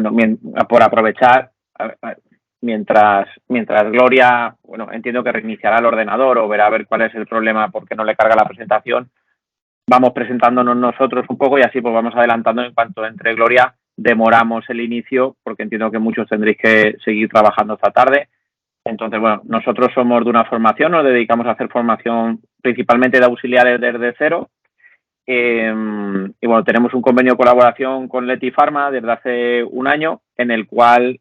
bueno, por aprovechar, mientras Gloria, bueno, entiendo que reiniciará el ordenador o verá a ver cuál es el problema porque no le carga la presentación, vamos presentándonos nosotros un poco y así pues vamos adelantando. En cuanto entre Gloria, demoramos el inicio porque entiendo que muchos tendréis que seguir trabajando esta tarde. Entonces, bueno, nosotros somos de una formación, nos dedicamos a hacer formación principalmente de auxiliares desde cero. Y bueno, tenemos un convenio de colaboración con Leti Pharma desde hace un año, en el cual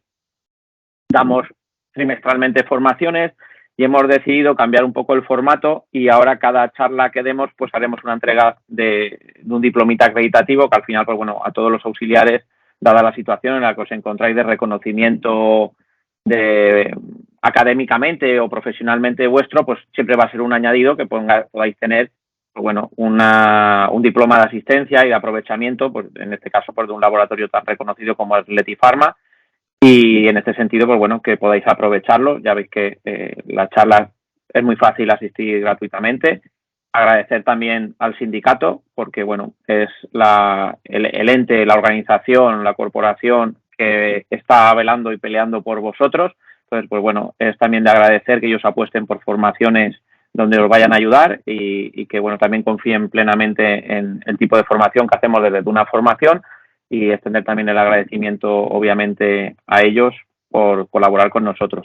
damos trimestralmente formaciones y hemos decidido cambiar un poco el formato y ahora cada charla que demos pues haremos una entrega de un diplomita acreditativo que al final, pues bueno, a todos los auxiliares, dada la situación en la que os encontráis de reconocimiento académicamente o profesionalmente vuestro, pues siempre va a ser un añadido que podáis tener, pues bueno, un diploma de asistencia y de aprovechamiento, pues en este caso pues de un laboratorio tan reconocido como es Leti Pharma. Y en este sentido, pues bueno, que podáis aprovecharlo. Ya veis que la charla es muy fácil asistir gratuitamente. Agradecer también al sindicato, porque bueno, es el ente, la organización, la corporación que está velando y peleando por vosotros. Entonces, pues bueno, es también de agradecer que ellos apuesten por formaciones donde os vayan a ayudar y que bueno, también confíen plenamente en el tipo de formación que hacemos desde una formación, y extender también el agradecimiento, obviamente, a ellos por colaborar con nosotros.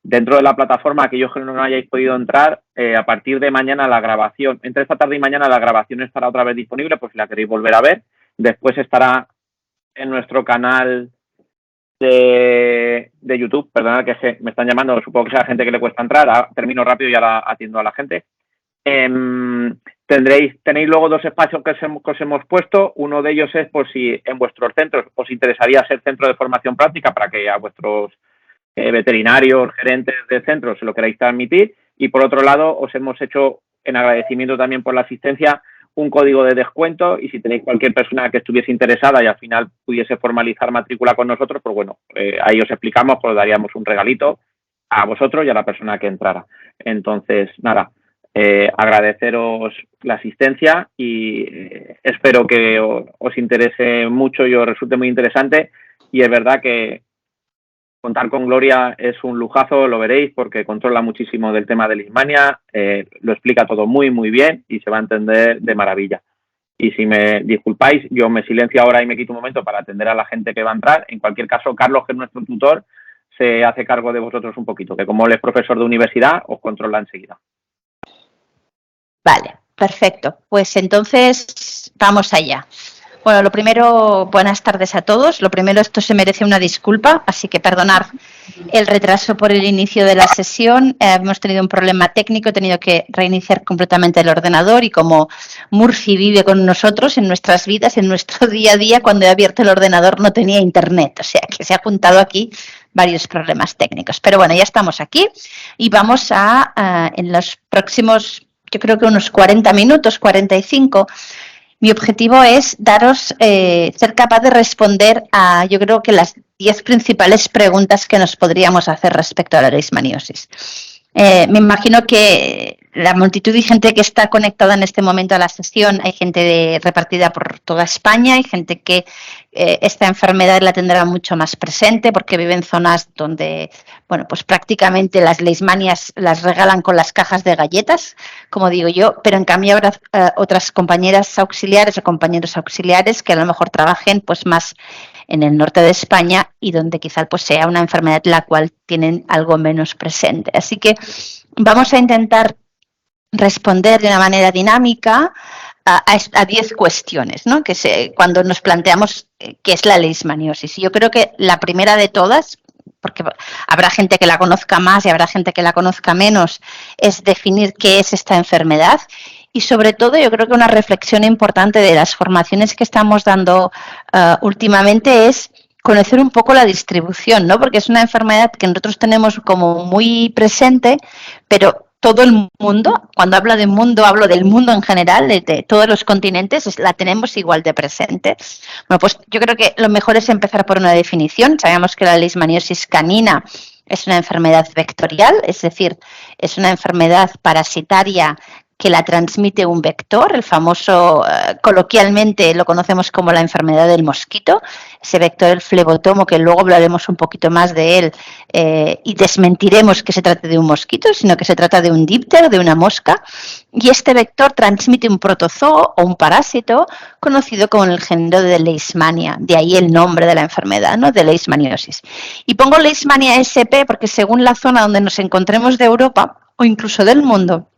Dentro de la plataforma, aquellos que no hayáis podido entrar, a partir de mañana la grabación, entre esta tarde y mañana la grabación estará otra vez disponible, pues si la queréis volver a ver. Después estará en nuestro canal de YouTube, perdonad que me están llamando, supongo que sea gente que le cuesta entrar, termino rápido y ahora atiendo a la gente. Tenéis luego dos espacios que os hemos puesto. Uno de ellos es por si en vuestros centros os interesaría ser centro de formación práctica para que a vuestros veterinarios, gerentes de centros se lo queráis transmitir. Y por otro lado, os hemos hecho, en agradecimiento también por la asistencia, un código de descuento, y si tenéis cualquier persona que estuviese interesada y al final pudiese formalizar matrícula con nosotros, pues bueno, ahí os explicamos, pues daríamos un regalito a vosotros y a la persona que entrara. Entonces, nada, agradeceros la asistencia y espero que os interese mucho y os resulte muy interesante. Y es verdad que contar con Gloria es un lujazo, lo veréis, porque controla muchísimo del tema de Leishmania, lo explica todo muy, muy bien y se va a entender de maravilla. Y si me disculpáis, yo me silencio ahora y me quito un momento para atender a la gente que va a entrar. En cualquier caso, Carlos, que es nuestro tutor, se hace cargo de vosotros un poquito, que como él es profesor de universidad, os controla enseguida. Vale, perfecto. Pues entonces vamos allá. Bueno, lo primero, buenas tardes a todos. Lo primero, esto se merece una disculpa, así que perdonar el retraso por el inicio de la sesión. Hemos tenido un problema técnico, he tenido que reiniciar completamente el ordenador y como Murphy vive con nosotros en nuestras vidas, en nuestro día a día, cuando he abierto el ordenador no tenía internet, o sea que se ha juntado aquí varios problemas técnicos. Pero bueno, ya estamos aquí y vamos en los próximos, yo creo que unos 40 minutos, 45, mi objetivo es ser capaz de responder a, yo creo que las 10 principales preguntas que nos podríamos hacer respecto a la leishmaniosis. Me imagino que la multitud de gente que está conectada en este momento a la sesión, hay gente repartida por toda España, hay gente que esta enfermedad la tendrá mucho más presente porque vive en zonas donde, bueno, pues prácticamente las leishmanias las regalan con las cajas de galletas, como digo yo, pero en cambio habrá otras compañeras auxiliares o compañeros auxiliares que a lo mejor trabajen pues más en el norte de España y donde quizá pues sea una enfermedad la cual tienen algo menos presente. Así que vamos a intentar responder de una manera dinámica a 10 cuestiones, ¿no? Cuando nos planteamos qué es la leishmaniosis. Y yo creo que la primera de todas, porque habrá gente que la conozca más y habrá gente que la conozca menos, es definir qué es esta enfermedad. Y sobre todo yo creo que una reflexión importante de las formaciones que estamos dando últimamente es conocer un poco la distribución, ¿no? Porque es una enfermedad que nosotros tenemos como muy presente, pero todo el mundo, cuando hablo de mundo, hablo del mundo en general, de todos los continentes, la tenemos igual de presente. Bueno, pues yo creo que lo mejor es empezar por una definición. Sabemos que la leishmaniosis canina es una enfermedad vectorial, es decir, es una enfermedad parasitaria que la transmite un vector, el famoso, coloquialmente lo conocemos como la enfermedad del mosquito, ese vector, el flebotomo, que luego hablaremos un poquito más de él y desmentiremos que se trate de un mosquito, sino que se trata de un díptero, de una mosca, y este vector transmite un protozoo o un parásito conocido como el género de Leishmania, de ahí el nombre de la enfermedad, ¿no?, de leishmaniosis. Y pongo Leishmania SP porque según la zona donde nos encontremos de Europa o incluso del mundo,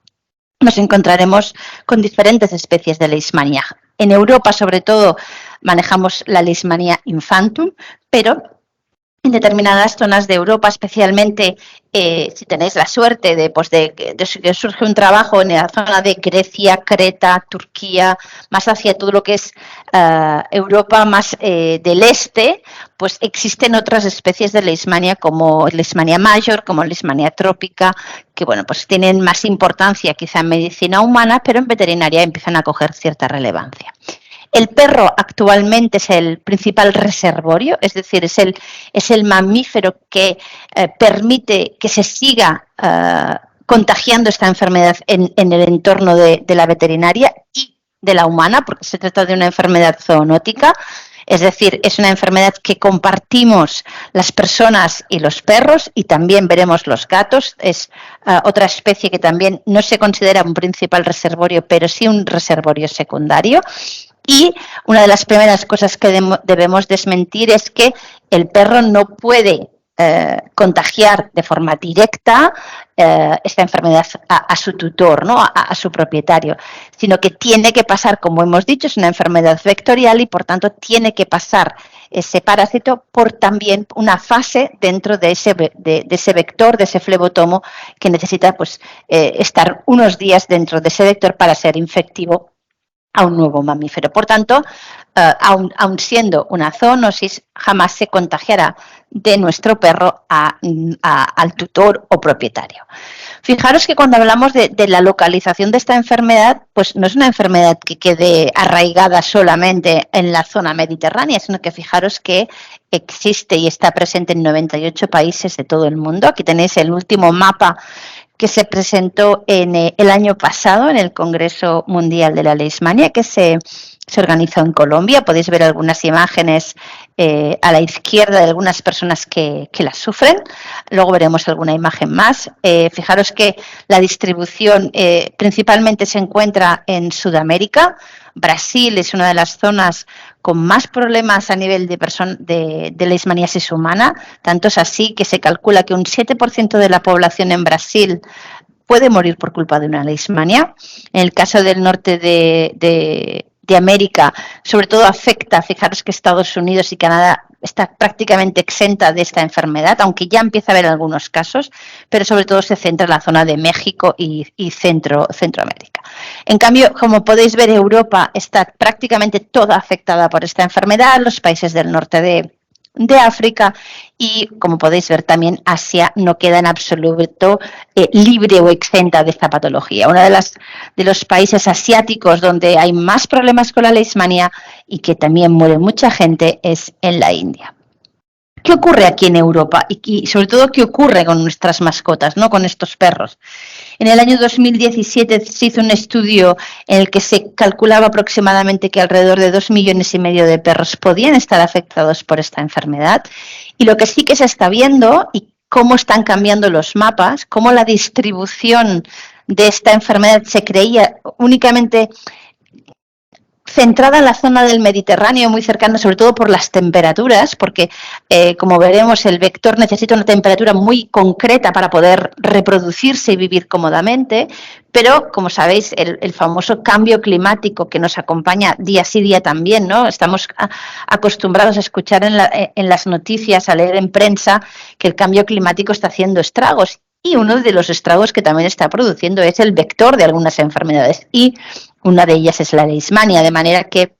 nos encontraremos con diferentes especies de Leishmania. En Europa, sobre todo, manejamos la Leishmania infantum, pero en determinadas zonas de Europa, especialmente si tenéis la suerte de que surge un trabajo en la zona de Grecia, Creta, Turquía, más hacia todo lo que es Europa más del este, pues existen otras especies de Leishmania como Leishmania major, como Leishmania trópica, que bueno, pues tienen más importancia quizá en medicina humana, pero en veterinaria empiezan a coger cierta relevancia. El perro actualmente es el principal reservorio, es decir, es el mamífero que permite que se siga contagiando esta enfermedad en el entorno de la veterinaria y de la humana, porque se trata de una enfermedad zoonótica. Es decir, es una enfermedad que compartimos las personas y los perros, y también veremos los gatos. Es otra especie que también no se considera un principal reservorio, pero sí un reservorio secundario. Y una de las primeras cosas que debemos desmentir es que el perro no puede contagiar de forma directa esta enfermedad a su tutor, ¿no?, a su propietario, sino que tiene que pasar, como hemos dicho, es una enfermedad vectorial y por tanto tiene que pasar ese parásito por también una fase dentro de ese vector, de ese flebotomo, que necesita pues estar unos días dentro de ese vector para ser infectivo a un nuevo mamífero. Por tanto, aun siendo una zoonosis, jamás se contagiará de nuestro perro al tutor o propietario. Fijaros que cuando hablamos de la localización de esta enfermedad, pues no es una enfermedad que quede arraigada solamente en la zona mediterránea, sino que fijaros que existe y está presente en 98 países de todo el mundo. Aquí tenéis el último mapa que se presentó en el año pasado en el Congreso Mundial de la Leishmania, que se organizó en Colombia. Podéis ver algunas imágenes a la izquierda de algunas personas que las sufren. Luego veremos alguna imagen más. Fijaros que la distribución principalmente se encuentra en Sudamérica. Brasil es una de las zonas con más problemas a nivel de leishmaniasis humana. Tanto es así que se calcula que un 7% de la población en Brasil puede morir por culpa de una leishmania. En el caso del norte de América, sobre todo afecta, fijaros que Estados Unidos y Canadá está prácticamente exenta de esta enfermedad, aunque ya empieza a haber algunos casos, pero sobre todo se centra en la zona de México y Centroamérica. En cambio, como podéis ver, Europa está prácticamente toda afectada por esta enfermedad, los países del norte de África y, como podéis ver, también Asia no queda en absoluto libre o exenta de esta patología. Uno de los países asiáticos donde hay más problemas con la leishmania y que también muere mucha gente es en la India. ¿Qué ocurre aquí en Europa? Y sobre todo, ¿qué ocurre con nuestras mascotas, ¿no?, con estos perros? En el año 2017 se hizo un estudio en el que se calculaba aproximadamente que alrededor de 2,5 millones de perros podían estar afectados por esta enfermedad. Y lo que sí que se está viendo, y cómo están cambiando los mapas, cómo la distribución de esta enfermedad se creía únicamente centrada en la zona del Mediterráneo, muy cercana, sobre todo por las temperaturas, porque como veremos, el vector necesita una temperatura muy concreta para poder reproducirse y vivir cómodamente, pero como sabéis, el famoso cambio climático que nos acompaña día sí día también, ¿no? Estamos acostumbrados a escuchar en las noticias, a leer en prensa que el cambio climático está haciendo estragos. Y uno de los estragos que también está produciendo es el vector de algunas enfermedades, y una de ellas es la leishmania, de manera que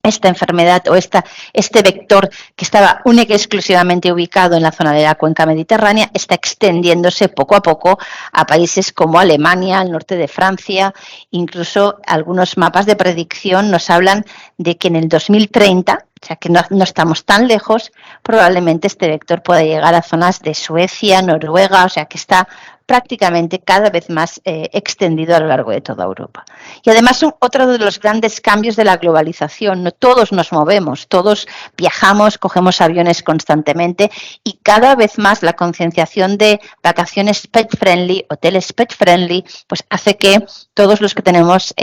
esta enfermedad o este vector que estaba única y exclusivamente ubicado en la zona de la cuenca mediterránea está extendiéndose poco a poco a países como Alemania, el norte de Francia. Incluso algunos mapas de predicción nos hablan de que en el 2030, o sea que no estamos tan lejos, probablemente este vector pueda llegar a zonas de Suecia, Noruega, o sea que está prácticamente cada vez más extendido a lo largo de toda Europa. Y además otro de los grandes cambios de la globalización, no todos nos movemos, todos viajamos, cogemos aviones constantemente y cada vez más la concienciación de vacaciones pet friendly, hoteles pet friendly, pues hace que todos los que tenemos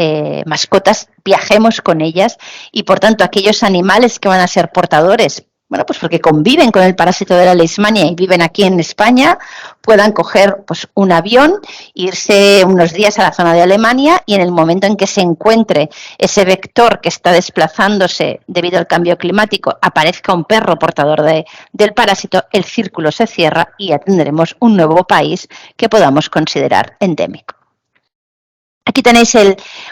mascotas viajemos con ellas y por tanto aquellos animales que van a ser portadores, bueno, pues porque conviven con el parásito de la leishmania y viven aquí en España, puedan coger pues un avión, irse unos días a la zona de Alemania y en el momento en que se encuentre ese vector que está desplazándose debido al cambio climático, aparezca un perro portador del parásito, el círculo se cierra y ya tendremos un nuevo país que podamos considerar endémico. Aquí tenéis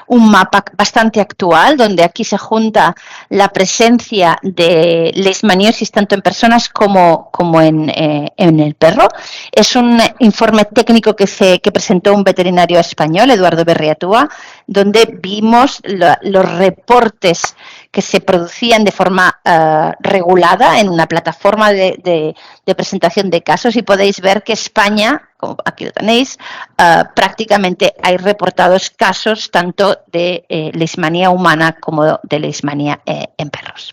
un mapa bastante actual, donde aquí se junta la presencia de leishmaniosis tanto en personas como en el perro. Es un informe técnico que presentó un veterinario español, Eduardo Berriatúa, donde vimos los reportes que se producían de forma regulada en una plataforma de presentación de casos y podéis ver que España, como aquí lo tenéis, prácticamente hay reportados casos tanto de leishmanía humana como de leishmanía en perros.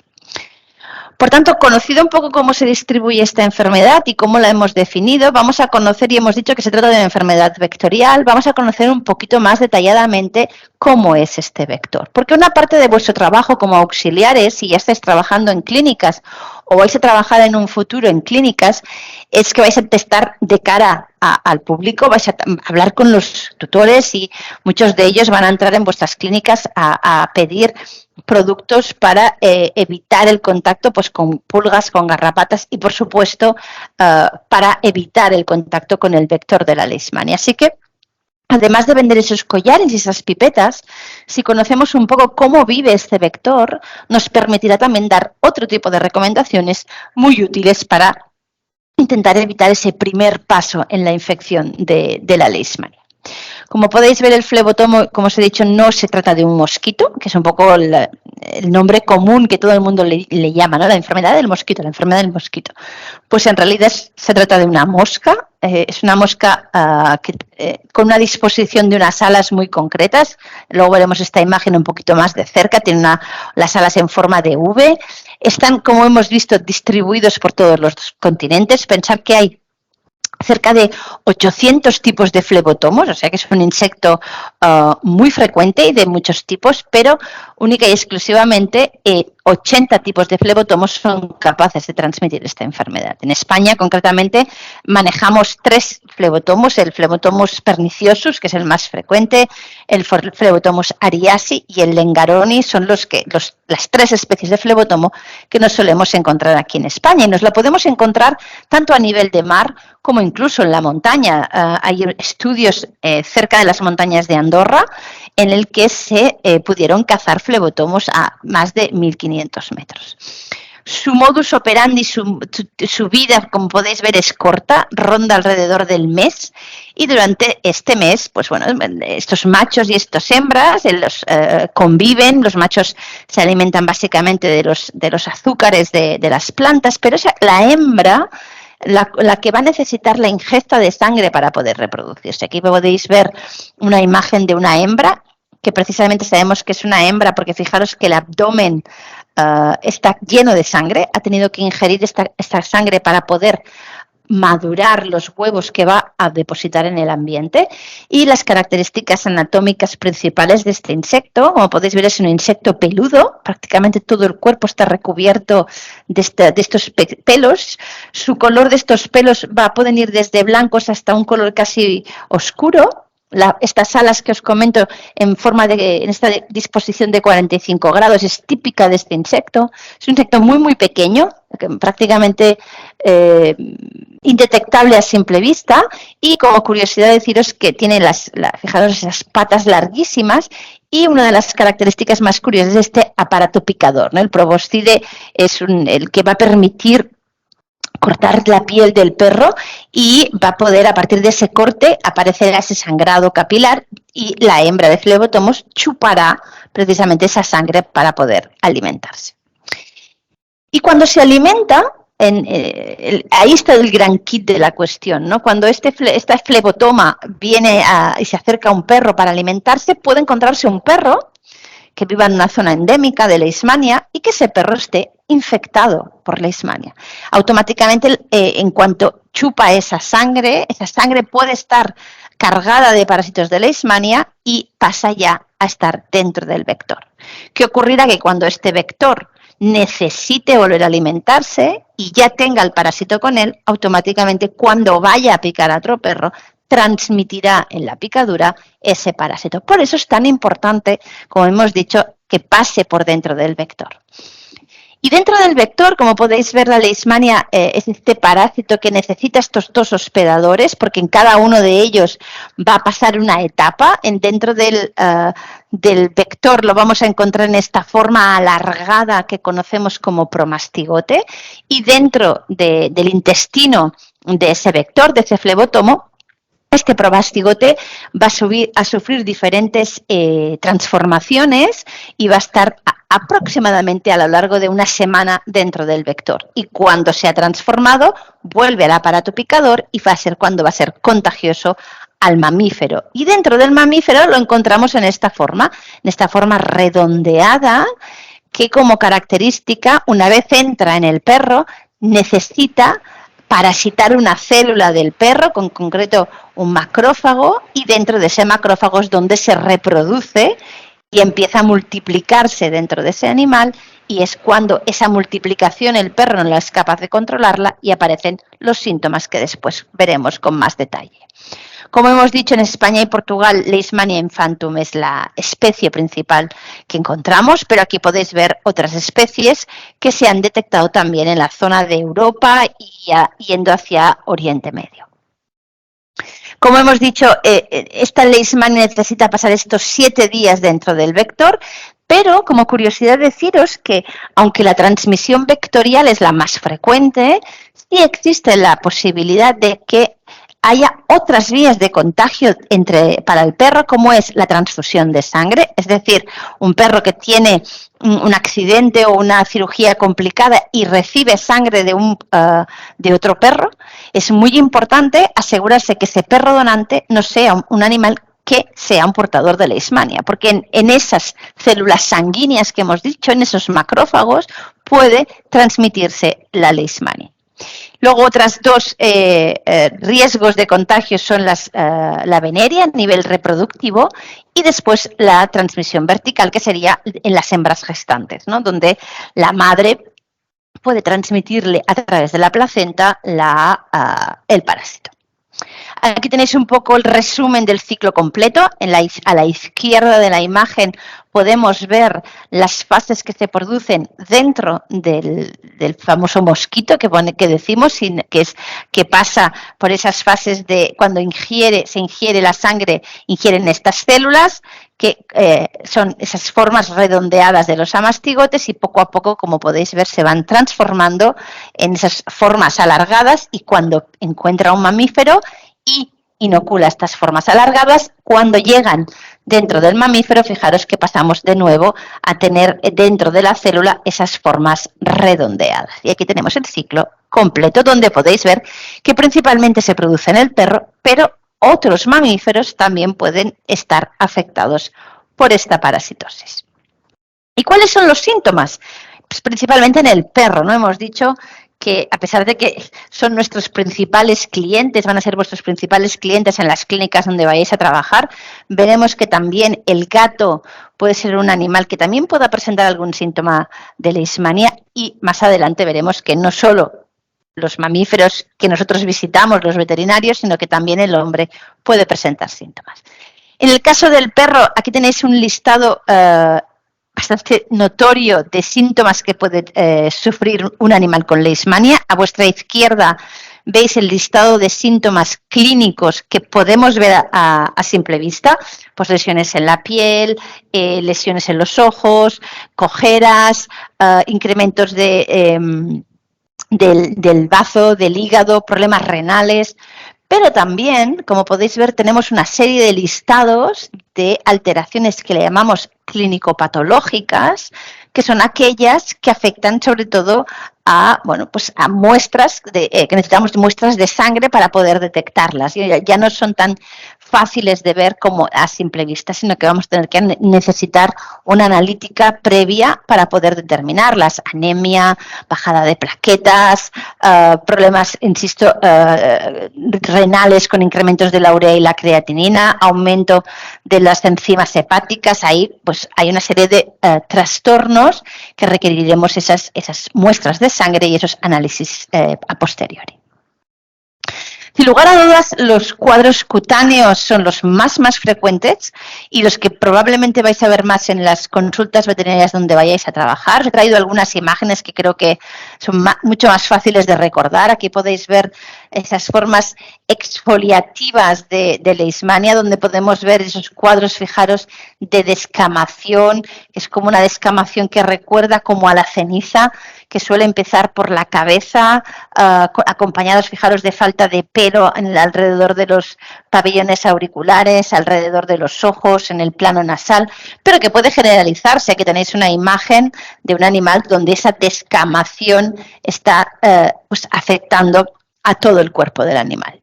Por tanto, conocido un poco cómo se distribuye esta enfermedad y cómo la hemos definido, vamos a conocer, y hemos dicho que se trata de una enfermedad vectorial, vamos a conocer un poquito más detalladamente cómo es este vector. Porque una parte de vuestro trabajo como auxiliares, si ya estáis trabajando en clínicas o vais a trabajar en un futuro en clínicas, es que vais a testar de cara al público, vais a hablar con los tutores y muchos de ellos van a entrar en vuestras clínicas a pedir productos para evitar el contacto pues con pulgas, con garrapatas y por supuesto para evitar el contacto con el vector de la leishmania. Así que además de vender esos collares y esas pipetas, si conocemos un poco cómo vive este vector, nos permitirá también dar otro tipo de recomendaciones muy útiles para intentar evitar ese primer paso en la infección de la leishmania. Como podéis ver, el flebotomo, como os he dicho, no se trata de un mosquito, que es un poco el nombre común que todo el mundo le llama, ¿no? La enfermedad del mosquito, la enfermedad del mosquito. Pues en realidad se trata de una mosca, es una mosca con una disposición de unas alas muy concretas. Luego veremos esta imagen un poquito más de cerca, tiene las alas en forma de V. Están, como hemos visto, distribuidos por todos los continentes. Pensad que hay cerca de 800 tipos de flebotomos, o sea que es un insecto muy frecuente y de muchos tipos, pero única y exclusivamente 80 tipos de flebotomos son capaces de transmitir esta enfermedad. En España, concretamente, manejamos 3 flebotomos, el Flebotomus perniciosus, que es el más frecuente, el Flebotomus ariasi y el Lengaroni, son las 3 especies de flebotomo que nos solemos encontrar aquí en España. Y nos la podemos encontrar tanto a nivel de mar como incluso en la montaña. Hay estudios cerca de las montañas de Andorra en el que se pudieron cazar flebotomos a más de 1.500 metros. Su modus operandi, su vida, como podéis ver, es corta, ronda alrededor del mes y durante este mes, pues bueno, estos machos y estas hembras conviven, los machos se alimentan básicamente de los azúcares de las plantas, pero la hembra, la que va a necesitar la ingesta de sangre para poder reproducirse. Aquí podéis ver una imagen de una hembra, que precisamente sabemos que es una hembra porque fijaros que el abdomen está lleno de sangre, ha tenido que ingerir esta sangre para poder madurar los huevos que va a depositar en el ambiente. Y las características anatómicas principales de este insecto, como podéis ver, es un insecto peludo, prácticamente todo el cuerpo está recubierto de estos pelos. Su color de estos pelos pueden ir desde blancos hasta un color casi oscuro. Estas alas que os comento en esta disposición de 45 grados es típica de este insecto. Es un insecto muy muy pequeño, prácticamente indetectable a simple vista, y como curiosidad deciros que tiene fijaros esas patas larguísimas, y una de las características más curiosas es este aparato picador, ¿no? El proboscide es el que va a permitir cortar la piel del perro y va a poder, a partir de ese corte, aparecerá ese sangrado capilar y la hembra de flebotomos chupará precisamente esa sangre para poder alimentarse. Y cuando se alimenta, ahí está el gran kit de la cuestión, ¿no? Cuando esta flebotoma viene y se acerca a un perro para alimentarse, puede encontrarse un perro que viva en una zona endémica de Leishmania y que ese perro esté infectado por Leishmania. Automáticamente, en cuanto chupa esa sangre puede estar cargada de parásitos de Leishmania y pasa ya a estar dentro del vector. ¿Qué ocurrirá? Que cuando este vector necesite volver a alimentarse y ya tenga el parásito con él, automáticamente cuando vaya a picar a otro perro, transmitirá en la picadura ese parásito. Por eso es tan importante, como hemos dicho, que pase por dentro del vector. Y dentro del vector, como podéis ver, la Leishmania es este parásito que necesita estos dos hospedadores, porque en cada uno de ellos va a pasar una etapa. Dentro del vector lo vamos a encontrar en esta forma alargada que conocemos como promastigote, y dentro del intestino de ese vector, de ese flebotomo, este promastigote va a sufrir diferentes transformaciones y va a estar aproximadamente a lo largo de una semana dentro del vector. Y cuando se ha transformado, vuelve al aparato picador y va a ser cuando va a ser contagioso al mamífero. Y dentro del mamífero lo encontramos en esta forma redondeada, que como característica, una vez entra en el perro, necesita parasitar una célula del perro, con concreto un macrófago, y dentro de ese macrófago es donde se reproduce y empieza a multiplicarse dentro de ese animal, y es cuando esa multiplicación el perro no es capaz de controlarla y aparecen los síntomas que después veremos con más detalle. Como hemos dicho, en España y Portugal, Leishmania infantum es la especie principal que encontramos, pero aquí podéis ver otras especies que se han detectado también en la zona de Europa y yendo hacia Oriente Medio. Como hemos dicho, esta Leishmania necesita pasar estos 7 días dentro del vector, pero como curiosidad deciros que, aunque la transmisión vectorial es la más frecuente, sí existe la posibilidad de que haya otras vías de contagio para el perro, como es la transfusión de sangre, es decir, un perro que tiene un accidente o una cirugía complicada y recibe sangre de otro perro. Es muy importante asegurarse que ese perro donante no sea un animal que sea un portador de Leishmania, porque en esas células sanguíneas que hemos dicho, en esos macrófagos, puede transmitirse la Leishmania. Luego, otras dos riesgos de contagio son la veneria a nivel reproductivo y después la transmisión vertical, que sería en las hembras gestantes, ¿no? Donde la madre puede transmitirle a través de la placenta el parásito. Aquí tenéis un poco el resumen del ciclo completo. A la izquierda de la imagen podemos ver las fases que se producen dentro del famoso mosquito que decimos, que pasa por esas fases de cuando se ingiere la sangre, ingieren estas células, que son esas formas redondeadas de los amastigotes, y poco a poco, como podéis ver, se van transformando en esas formas alargadas, y cuando encuentra un mamífero y inocula estas formas alargadas, cuando llegan dentro del mamífero, fijaros que pasamos de nuevo a tener dentro de la célula esas formas redondeadas. Y aquí tenemos el ciclo completo, donde podéis ver que principalmente se produce en el perro, pero otros mamíferos también pueden estar afectados por esta parasitosis. ¿Y cuáles son los síntomas? Pues principalmente en el perro, ¿no? Hemos dicho que, a pesar de que son nuestros principales clientes, van a ser vuestros principales clientes en las clínicas donde vayáis a trabajar, veremos que también el gato puede ser un animal que también pueda presentar algún síntoma de Leishmania, y más adelante veremos que no solo los mamíferos que nosotros visitamos, los veterinarios, sino que también el hombre puede presentar síntomas. En el caso del perro, aquí tenéis un listado bastante notorio de síntomas que puede sufrir un animal con Leishmania. A vuestra izquierda veis el listado de síntomas clínicos que podemos ver a simple vista, pues lesiones en la piel, lesiones en los ojos, cojeras, incrementos del bazo, del hígado, problemas renales. Pero también, como podéis ver, tenemos una serie de listados de alteraciones que le llamamos clínico-patológicas, que son aquellas que afectan sobre todo a, bueno, pues a muestras, que necesitamos muestras de sangre para poder detectarlas. Ya no son tan fáciles de ver como a simple vista, sino que vamos a tener que necesitar una analítica previa para poder determinarlas. Anemia, bajada de plaquetas, problemas, insisto, renales con incrementos de la urea y la creatinina, aumento de las enzimas hepáticas. Ahí pues hay una serie de trastornos que requeriremos esas muestras de sangre y esos análisis a posteriori. Sin lugar a dudas, los cuadros cutáneos son los más frecuentes y los que probablemente vais a ver más en las consultas veterinarias donde vayáis a trabajar. Os he traído algunas imágenes que creo que son mucho más fáciles de recordar. Aquí podéis ver esas formas exfoliativas de leishmania, donde podemos ver esos cuadros, fijaros, de descamación, que es como una descamación que recuerda como a la ceniza, que suele empezar por la cabeza, acompañados, fijaros, de falta de pelo alrededor de los pabellones auriculares, alrededor de los ojos, en el plano nasal, pero que puede generalizarse. Aquí tenéis una imagen de un animal donde esa descamación está pues afectando a todo el cuerpo del animal.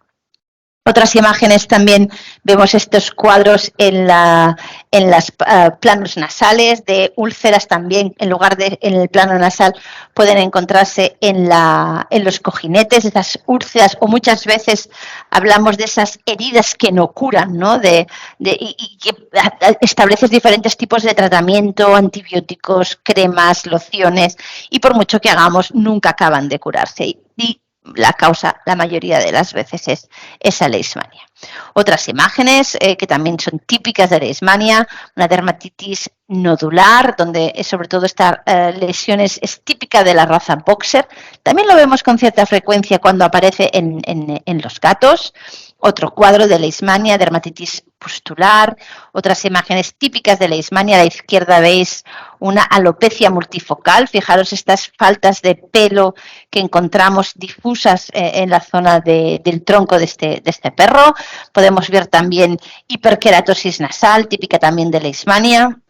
Otras imágenes también vemos estos cuadros en los planos nasales, de úlceras también, en lugar de en el plano nasal, pueden encontrarse en los cojinetes, esas úlceras, o muchas veces hablamos de esas heridas que no curan, ¿no? Y que estableces diferentes tipos de tratamiento, antibióticos, cremas, lociones, y por mucho que hagamos, nunca acaban de curarse. Y la causa, la mayoría de las veces, es esa leishmania. Otras imágenes que también son típicas de leishmania, una dermatitis nodular, donde sobre todo esta lesión es típica de la raza boxer. También lo vemos con cierta frecuencia cuando aparece en los gatos. Otro cuadro de leishmania, dermatitis pustular. Otras imágenes típicas de leishmania. A la izquierda veis una alopecia multifocal. Fijaros estas faltas de pelo que encontramos difusas en la zona del tronco de este perro. Podemos ver también hiperkeratosis nasal, típica también de leishmania.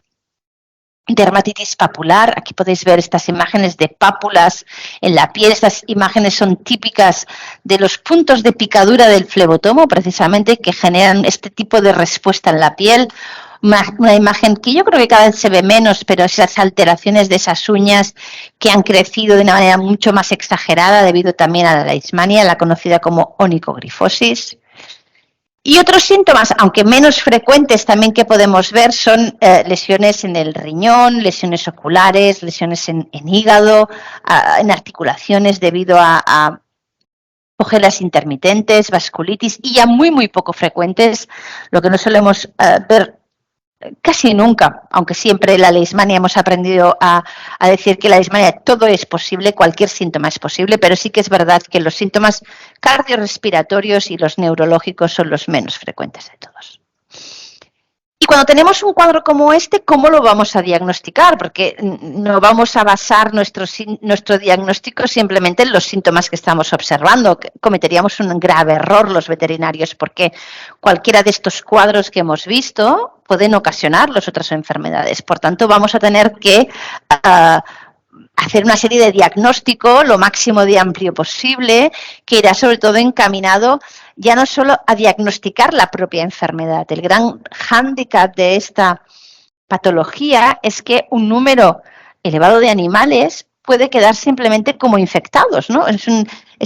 Dermatitis papular, aquí podéis ver estas imágenes de pápulas en la piel. Estas imágenes son típicas de los puntos de picadura del flebotomo, precisamente, que generan este tipo de respuesta en la piel. Una imagen que yo creo que cada vez se ve menos, pero esas alteraciones de esas uñas que han crecido de una manera mucho más exagerada debido también a la leishmania, la conocida como onicogrifosis. Y otros síntomas, aunque menos frecuentes también que podemos ver, son lesiones en el riñón, lesiones oculares, lesiones en hígado, en articulaciones debido a ojeras intermitentes, vasculitis, y ya muy poco frecuentes, lo que no solemos ver casi nunca, aunque siempre la leishmania hemos aprendido a decir que la leishmania todo es posible, cualquier síntoma es posible, pero sí que es verdad que los síntomas cardiorrespiratorios y los neurológicos son los menos frecuentes de todos. Y cuando tenemos un cuadro como este, ¿cómo lo vamos a diagnosticar? Porque no vamos a basar nuestro diagnóstico simplemente en los síntomas que estamos observando. Cometeríamos un grave error los veterinarios, porque cualquiera de estos cuadros que hemos visto pueden ocasionar las otras enfermedades. Por tanto, vamos a tener que hacer una serie de diagnóstico lo máximo de amplio posible, que irá sobre todo encaminado ya no solo a diagnosticar la propia enfermedad. El gran hándicap de esta patología es que un número elevado de animales puede quedar simplemente como infectados, ¿no? Es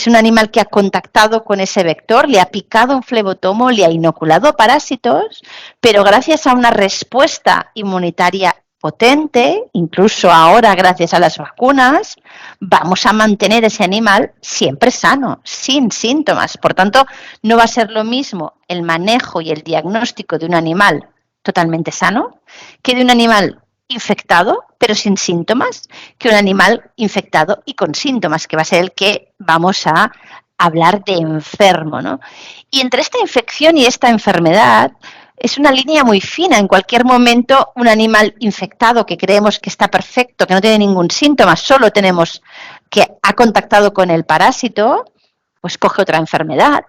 un animal que ha contactado con ese vector, le ha picado un flebotomo, le ha inoculado parásitos, pero gracias a una respuesta inmunitaria potente, incluso ahora gracias a las vacunas, vamos a mantener ese animal siempre sano, sin síntomas. Por tanto, no va a ser lo mismo el manejo y el diagnóstico de un animal totalmente sano que de un animal infectado, pero sin síntomas, que un animal infectado y con síntomas, que va a ser el que vamos a hablar de enfermo, ¿no? Y entre esta infección y esta enfermedad es una línea muy fina. En cualquier momento, un animal infectado que creemos que está perfecto, que no tiene ningún síntoma, solo tenemos que ha contactado con el parásito, pues coge otra enfermedad.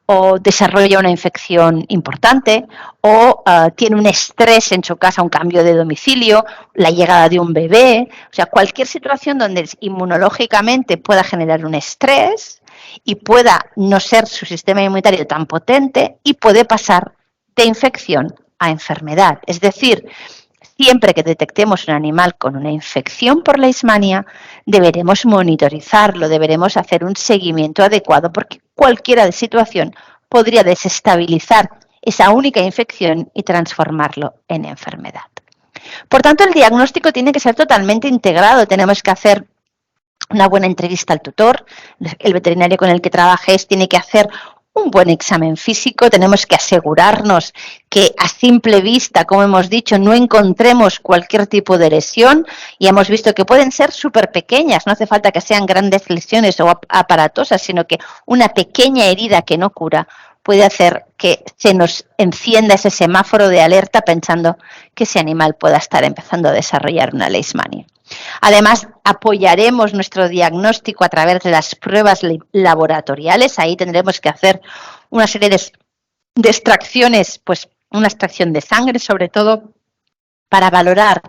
o desarrolla una infección importante, o tiene un estrés en su casa, un cambio de domicilio, la llegada de un bebé, o sea, cualquier situación donde inmunológicamente pueda generar un estrés y pueda no ser su sistema inmunitario tan potente y puede pasar de infección a enfermedad. Es decir, siempre que detectemos un animal con una infección por leishmania, deberemos monitorizarlo, deberemos hacer un seguimiento adecuado porque cualquiera de situación podría desestabilizar esa única infección y transformarlo en enfermedad. Por tanto, el diagnóstico tiene que ser totalmente integrado. Tenemos que hacer una buena entrevista al tutor, el veterinario con el que trabajes tiene que hacer un buen examen físico, tenemos que asegurarnos que a simple vista, como hemos dicho, no encontremos cualquier tipo de lesión y hemos visto que pueden ser súper pequeñas, no hace falta que sean grandes lesiones o aparatosas, sino que una pequeña herida que no cura puede hacer que se nos encienda ese semáforo de alerta pensando que ese animal pueda estar empezando a desarrollar una leishmania. Además, apoyaremos nuestro diagnóstico a través de las pruebas laboratoriales. Ahí tendremos que hacer una serie de extracciones, pues una extracción de sangre, sobre todo, para valorar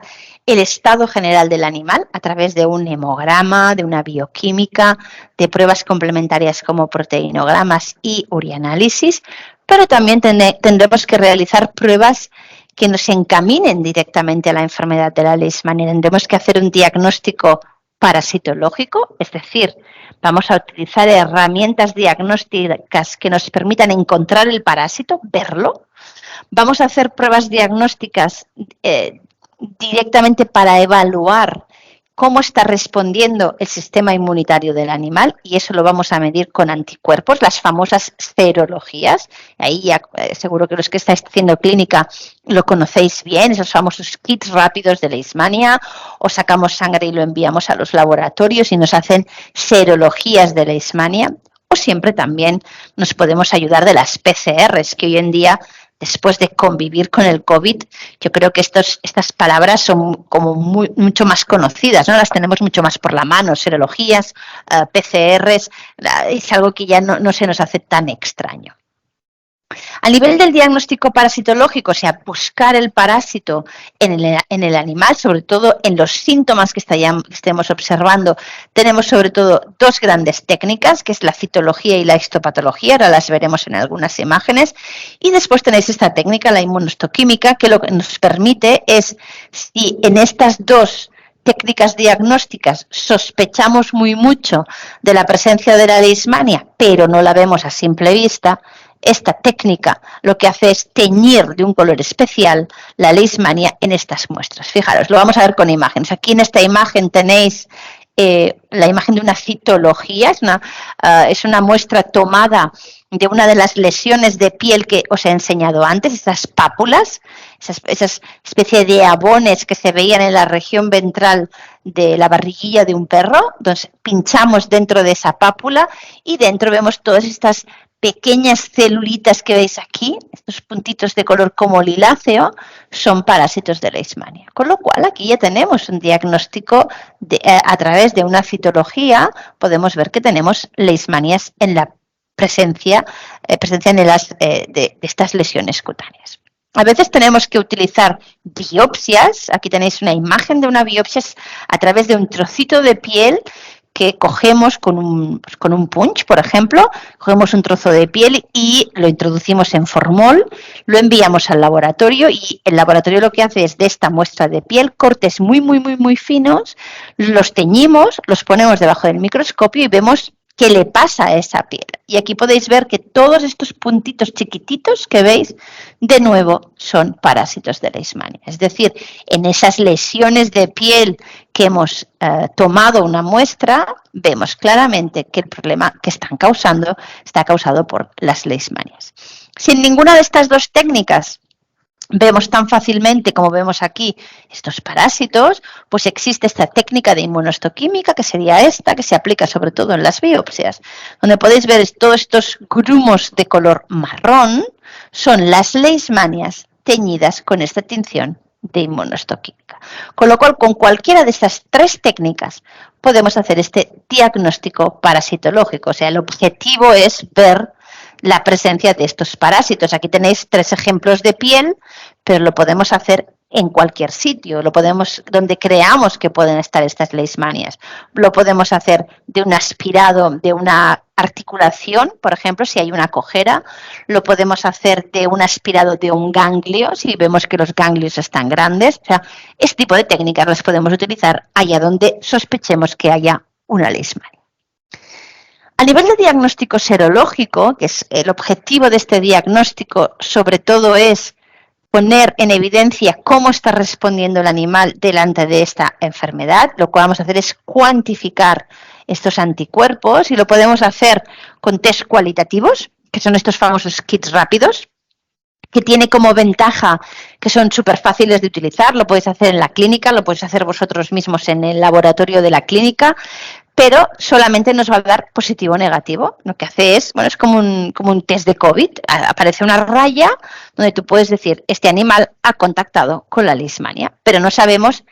el estado general del animal a través de un hemograma, de una bioquímica, de pruebas complementarias como proteinogramas y urianálisis, pero también tendremos que realizar pruebas que nos encaminen directamente a la enfermedad de la leishmania. Tendremos que hacer un diagnóstico parasitológico, es decir, vamos a utilizar herramientas diagnósticas que nos permitan encontrar el parásito, verlo. Vamos a hacer pruebas diagnósticas directamente para evaluar cómo está respondiendo el sistema inmunitario del animal y eso lo vamos a medir con anticuerpos, las famosas serologías. Ahí ya seguro que los que estáis haciendo clínica lo conocéis bien, esos famosos kits rápidos de leishmania, o sacamos sangre y lo enviamos a los laboratorios y nos hacen serologías de leishmania, o siempre también nos podemos ayudar de las PCRs, que hoy en día, después de convivir con el COVID, yo creo que estas palabras son como mucho más conocidas, ¿no? Las tenemos mucho más por la mano, serologías, PCRs, es algo que ya no se nos hace tan extraño. A nivel del diagnóstico parasitológico, o sea, buscar el parásito en el animal, sobre todo en los síntomas que estemos observando, tenemos sobre todo dos grandes técnicas, que es la citología y la histopatología, ahora las veremos en algunas imágenes, y después tenéis esta técnica, la inmunohistoquímica, que lo que nos permite es, si en estas dos técnicas diagnósticas sospechamos mucho de la presencia de la leishmania, pero no la vemos a simple vista, esta técnica lo que hace es teñir de un color especial la leishmania en estas muestras. Fijaros, lo vamos a ver con imágenes. Aquí en esta imagen tenéis la imagen de una citología, es una muestra tomada de una de las lesiones de piel que os he enseñado antes, esas pápulas, esas especie de abones que se veían en la región ventral de la barriguilla de un perro. Entonces pinchamos dentro de esa pápula y dentro vemos todas estas pequeñas celulitas que veis aquí, estos puntitos de color como liláceo, son parásitos de leishmania. Con lo cual aquí ya tenemos un diagnóstico a través de una citología, podemos ver que tenemos leishmanias en la presencia de estas lesiones cutáneas. A veces tenemos que utilizar biopsias, aquí tenéis una imagen de una biopsia a través de un trocito de piel que cogemos con un punch, por ejemplo, cogemos un trozo de piel y lo introducimos en formol, lo enviamos al laboratorio y el laboratorio lo que hace es de esta muestra de piel cortes muy finos, los teñimos, los ponemos debajo del microscopio y vemos qué le pasa a esa piel. Y aquí podéis ver que todos estos puntitos chiquititos que veis, de nuevo, son parásitos de leishmania. Es decir, en esas lesiones de piel que hemos tomado una muestra, vemos claramente que el problema que están causando está causado por las leishmanias. Sin ninguna de estas dos técnicas vemos tan fácilmente como vemos aquí estos parásitos, pues existe esta técnica de inmunohistoquímica, que sería esta, que se aplica sobre todo en las biopsias, donde podéis ver todos estos grumos de color marrón, son las leishmanias teñidas con esta tinción de inmunohistoquímica. Con lo cual, con cualquiera de estas tres técnicas podemos hacer este diagnóstico parasitológico, o sea, el objetivo es ver la presencia de estos parásitos. Aquí tenéis 3 ejemplos de piel, pero lo podemos hacer en cualquier sitio, lo podemos donde creamos que pueden estar estas leishmanias. Lo podemos hacer de un aspirado de una articulación, por ejemplo, si hay una cojera, lo podemos hacer de un aspirado de un ganglio, si vemos que los ganglios están grandes. O sea, este tipo de técnicas las podemos utilizar allá donde sospechemos que haya una leishmania. A nivel de diagnóstico serológico, que es el objetivo de este diagnóstico, sobre todo es poner en evidencia cómo está respondiendo el animal delante de esta enfermedad. Lo que vamos a hacer es cuantificar estos anticuerpos y lo podemos hacer con test cualitativos, que son estos famosos kits rápidos, que tiene como ventaja que son súper fáciles de utilizar. Lo podéis hacer en la clínica, lo podéis hacer vosotros mismos en el laboratorio de la clínica, pero solamente nos va a dar positivo o negativo. Lo que hace es, bueno, es como un test de COVID. Aparece una raya donde tú puedes decir, este animal ha contactado con la leishmania, pero no sabemos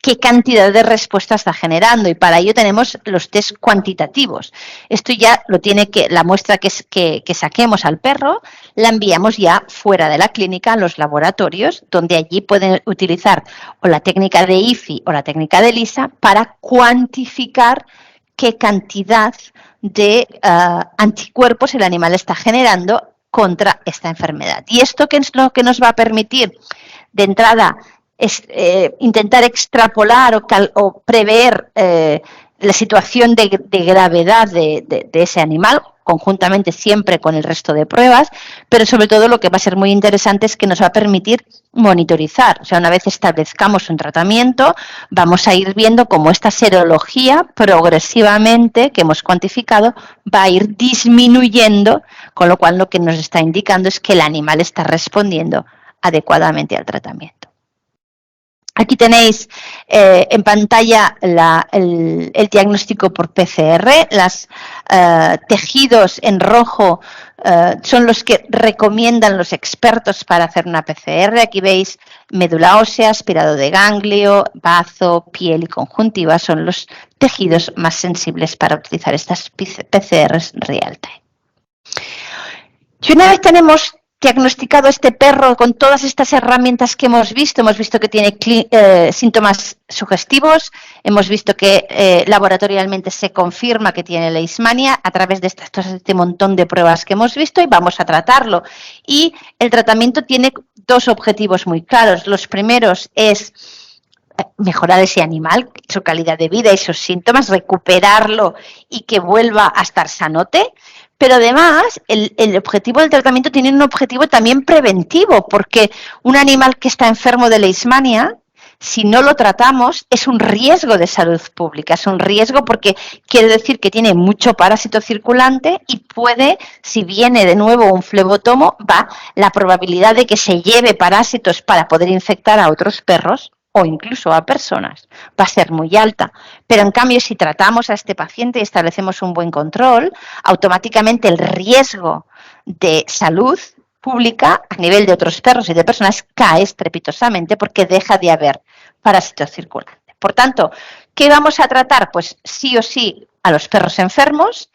qué cantidad de respuesta está generando, y para ello tenemos los test cuantitativos. Esto ya lo tiene que, la muestra que saquemos al perro, la enviamos ya fuera de la clínica a los laboratorios, donde allí pueden utilizar o la técnica de IFI o la técnica de ELISA para cuantificar qué cantidad de anticuerpos el animal está generando contra esta enfermedad. ¿Y esto qué es lo que nos va a permitir? De entrada, intentar extrapolar o prever la situación de gravedad de ese animal, conjuntamente siempre con el resto de pruebas, pero sobre todo lo que va a ser muy interesante es que nos va a permitir monitorizar. O sea, una vez establezcamos un tratamiento, vamos a ir viendo cómo esta serología progresivamente que hemos cuantificado va a ir disminuyendo, con lo cual lo que nos está indicando es que el animal está respondiendo adecuadamente al tratamiento. Aquí tenéis en pantalla el diagnóstico por PCR. Los tejidos en rojo son los que recomiendan los expertos para hacer una PCR. Aquí veis médula ósea, aspirado de ganglio, bazo, piel y conjuntiva. Son los tejidos más sensibles para utilizar estas PCRs real time. Y una vez tenemos diagnosticado este perro con todas estas herramientas que hemos visto que tiene síntomas sugestivos, hemos visto que laboratorialmente se confirma que tiene leishmania a través de este montón de pruebas que hemos visto, y vamos a tratarlo. Y el tratamiento tiene 2 objetivos muy claros. Los primeros es mejorar ese animal, su calidad de vida y sus síntomas, recuperarlo y que vuelva a estar sanote. Pero además, el objetivo del tratamiento tiene un objetivo también preventivo, porque un animal que está enfermo de leishmania, si no lo tratamos, es un riesgo de salud pública. Es un riesgo porque quiere decir que tiene mucho parásito circulante y puede, si viene de nuevo un flebotomo, la probabilidad de que se lleve parásitos para poder infectar a otros perros o incluso a personas, va a ser muy alta. Pero en cambio, si tratamos a este paciente y establecemos un buen control, automáticamente el riesgo de salud pública a nivel de otros perros y de personas cae estrepitosamente porque deja de haber parásito circulante. Por tanto, ¿qué vamos a tratar? Pues sí o sí a los perros enfermos.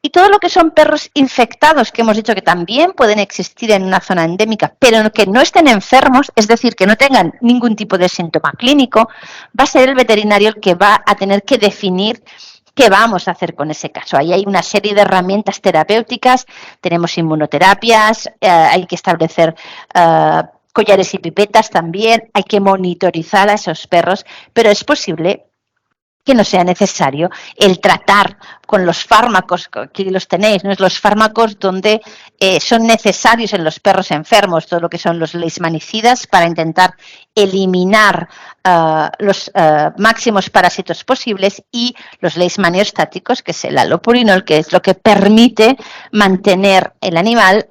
Y todo lo que son perros infectados, que hemos dicho que también pueden existir en una zona endémica, pero que no estén enfermos, es decir, que no tengan ningún tipo de síntoma clínico, va a ser el veterinario el que va a tener que definir qué vamos a hacer con ese caso. Ahí hay una serie de herramientas terapéuticas, tenemos inmunoterapias, hay que establecer collares y pipetas también, hay que monitorizar a esos perros, pero es posible que no sea necesario el tratar con los fármacos, aquí los tenéis, ¿no? Los fármacos donde son necesarios en los perros enfermos, todo lo que son los leishmanicidas, para intentar eliminar los máximos parásitos posibles, y los leishmaniostáticos, que es el allopurinol, que es lo que permite mantener el animal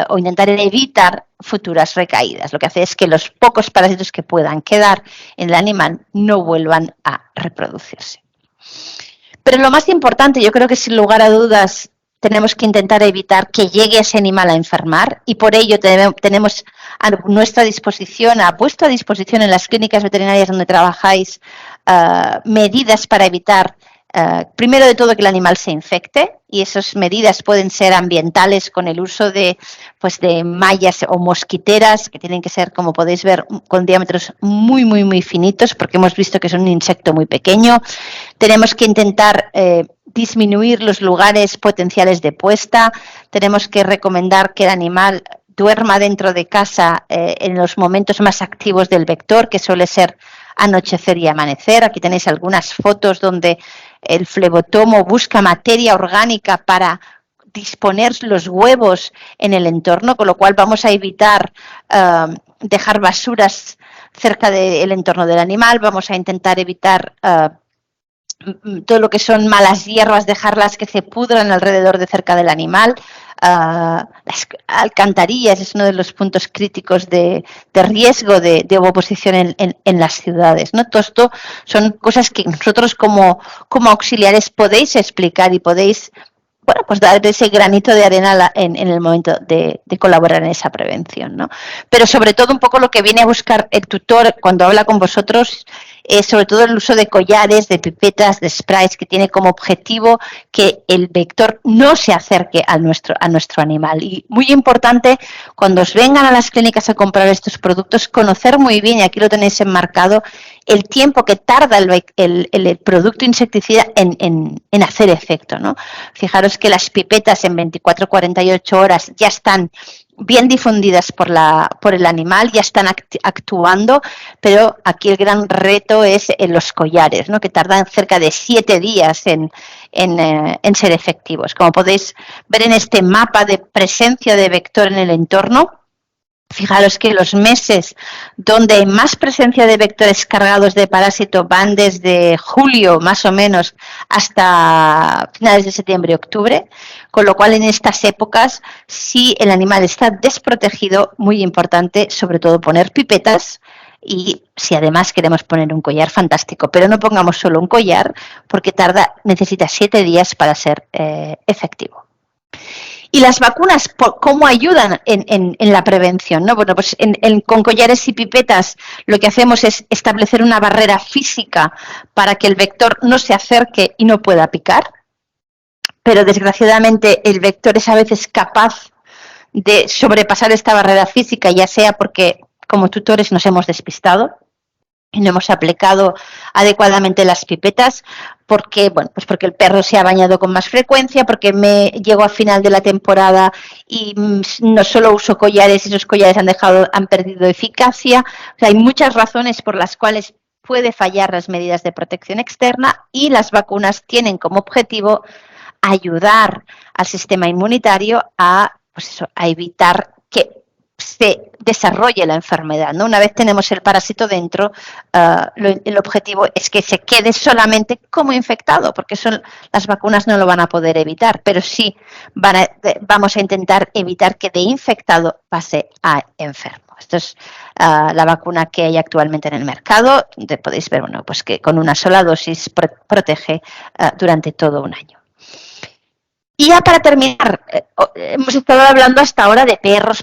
o intentar evitar futuras recaídas. Lo que hace es que los pocos parásitos que puedan quedar en el animal no vuelvan a reproducirse. Pero lo más importante, yo creo que sin lugar a dudas tenemos que intentar evitar que llegue ese animal a enfermar, y por ello tenemos a nuestra disposición, a vuestra disposición en las clínicas veterinarias donde trabajáis, medidas para evitar primero de todo, que el animal se infecte, y esas medidas pueden ser ambientales con el uso de mallas o mosquiteras, que tienen que ser, como podéis ver, con diámetros muy, muy, muy finitos, porque hemos visto que es un insecto muy pequeño. Tenemos que intentar disminuir los lugares potenciales de puesta. Tenemos que recomendar que el animal duerma dentro de casa en los momentos más activos del vector, que suele ser anochecer y amanecer. Aquí tenéis algunas fotos donde el flebotomo busca materia orgánica para disponer los huevos en el entorno, con lo cual vamos a evitar dejar basuras cerca del entorno del animal. Vamos a intentar evitar todo lo que son malas hierbas, dejarlas que se pudran alrededor de cerca del animal. Las alcantarillas es uno de los puntos críticos de riesgo de ovoposición en las ciudades, ¿no? Todo esto son cosas que nosotros como auxiliares podéis explicar y podéis dar ese granito de arena en el momento de colaborar en esa prevención, ¿no? Pero sobre todo un poco lo que viene a buscar el tutor cuando habla con vosotros es sobre todo el uso de collares, de pipetas, de sprays, que tiene como objetivo que el vector no se acerque a nuestro animal. Y muy importante, cuando os vengan a las clínicas a comprar estos productos, conocer muy bien, y aquí lo tenéis enmarcado, el tiempo que tarda el producto insecticida en hacer efecto, ¿no? Fijaros que las pipetas en 24-48 horas ya están bien difundidas por el animal, ya están actuando, pero aquí el gran reto es en los collares, ¿no? Que tardan cerca de 7 días en ser efectivos. Como podéis ver en este mapa de presencia de vector en el entorno, fijaros que los meses donde hay más presencia de vectores cargados de parásito van desde julio más o menos hasta finales de septiembre y octubre, con lo cual en estas épocas, si el animal está desprotegido, muy importante sobre todo poner pipetas, y si además queremos poner un collar, fantástico, pero no pongamos solo un collar porque necesita 7 días para ser efectivo. Y las vacunas, ¿cómo ayudan en la prevención, ¿no? Bueno, pues con collares y pipetas lo que hacemos es establecer una barrera física para que el vector no se acerque y no pueda picar, pero desgraciadamente el vector es a veces capaz de sobrepasar esta barrera física, ya sea porque como tutores nos hemos despistado y no hemos aplicado adecuadamente las pipetas, porque el perro se ha bañado con más frecuencia, porque llego a final de la temporada y no solo uso collares y esos collares han perdido eficacia. O sea, hay muchas razones por las cuales puede fallar las medidas de protección externa, y las vacunas tienen como objetivo ayudar al sistema inmunitario a evitar que se desarrolle la enfermedad, ¿no? Una vez tenemos el parásito dentro, el objetivo es que se quede solamente como infectado, porque las vacunas no lo van a poder evitar, pero sí vamos a intentar evitar que de infectado pase a enfermo. Esto es la vacuna que hay actualmente en el mercado, donde podéis ver que con una sola dosis protege durante todo un año. Y ya para terminar, hemos estado hablando hasta ahora de perros,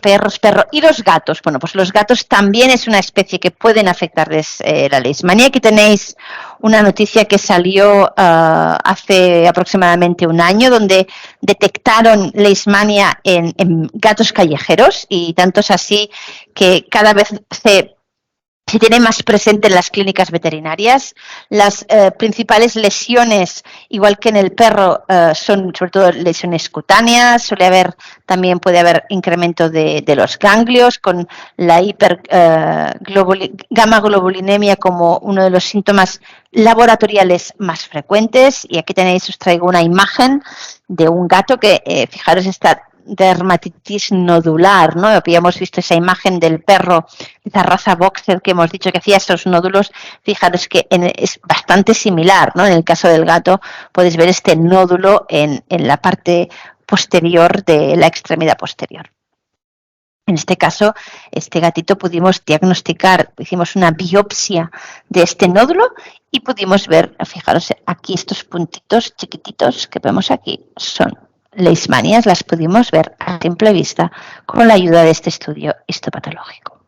y los gatos. Bueno, pues los gatos también es una especie que pueden afectarles la leishmania. Aquí tenéis una noticia que salió hace aproximadamente un año, donde detectaron leishmania en gatos callejeros, y tanto es así que cada vez se tiene más presente en las clínicas veterinarias. Las principales lesiones, igual que en el perro, son sobre todo lesiones cutáneas. Puede haber incremento de los ganglios, con la gamma globulinemia como uno de los síntomas laboratoriales más frecuentes. Y aquí os traigo una imagen de un gato que, fijaros, está dermatitis nodular, ¿no? Habíamos visto esa imagen del perro, esa raza boxer que hemos dicho que hacía estos nódulos. Fijaros que es bastante similar, ¿no? En el caso del gato podéis ver este nódulo en la parte posterior de la extremidad posterior. En este caso, este gatito pudimos diagnosticar, hicimos una biopsia de este nódulo y pudimos ver, fijaros aquí, estos puntitos chiquititos que vemos aquí son leishmanias, las pudimos ver a simple vista con la ayuda de este estudio histopatológico.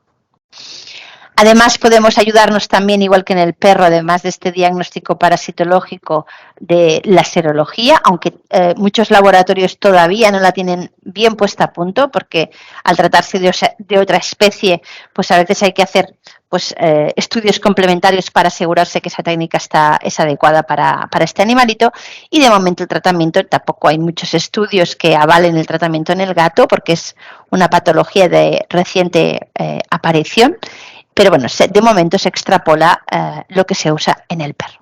Además, podemos ayudarnos también, igual que en el perro, además de este diagnóstico parasitológico, de la serología, aunque muchos laboratorios todavía no la tienen bien puesta a punto, porque al tratarse de otra especie, pues a veces hay que hacer estudios complementarios para asegurarse que esa técnica es adecuada para este animalito. Y de momento el tratamiento, tampoco hay muchos estudios que avalen el tratamiento en el gato, porque es una patología de reciente aparición. Pero bueno, de momento se extrapola lo que se usa en el perro.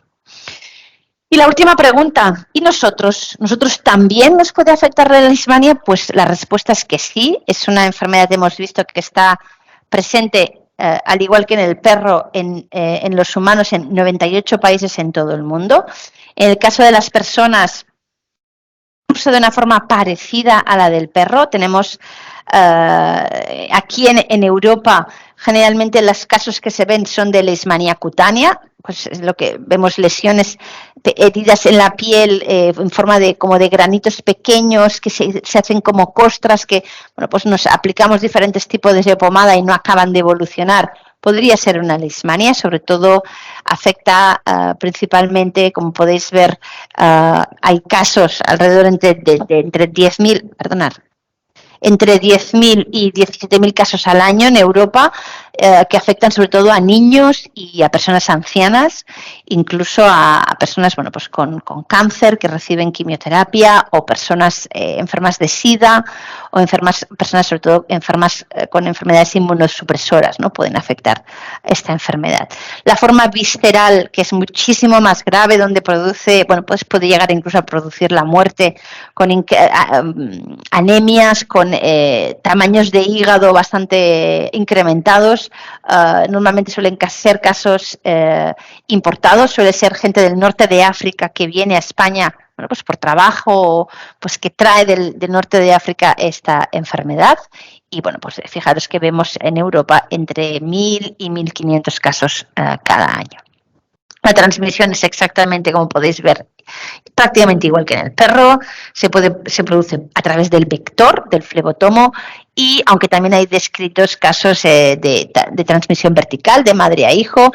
Y la última pregunta, ¿y nosotros? ¿Nosotros también nos puede afectar la leishmania? Pues la respuesta es que sí, es una enfermedad que hemos visto que está presente, al igual que en el perro, en los humanos en 98 países en todo el mundo. En el caso de las personas, de una forma parecida a la del perro, tenemos aquí en Europa, generalmente los casos que se ven son de leishmanía cutánea, pues es lo que vemos, lesiones, heridas en la piel en forma de como de granitos pequeños que se hacen como costras, que bueno, pues nos aplicamos diferentes tipos de pomada y no acaban de evolucionar. Podría ser una leishmania, sobre todo afecta principalmente, como podéis ver, hay casos alrededor entre 10.000, perdonad, entre 10.000 y 17.000 casos al año en Europa, que afectan sobre todo a niños y a personas ancianas, incluso a personas bueno, pues con cáncer que reciben quimioterapia, o personas enfermas de SIDA, o personas sobre todo enfermas con enfermedades inmunosupresoras, ¿no? Pueden afectar esta enfermedad. La forma visceral, que es muchísimo más grave, donde pues puede llegar incluso a producir la muerte, con anemias, con tamaños de hígado bastante incrementados. Normalmente suelen ser casos importados, suele ser gente del norte de África que viene a España, bueno, pues por trabajo, pues que trae del norte de África esta enfermedad. Y bueno, pues fijaros que vemos en Europa entre 1.000 y 1.500 casos cada año. La transmisión es exactamente, como podéis ver, prácticamente igual que en el perro. Se produce a través del vector, del flebotomo, y aunque también hay descritos casos de transmisión vertical, de madre a hijo,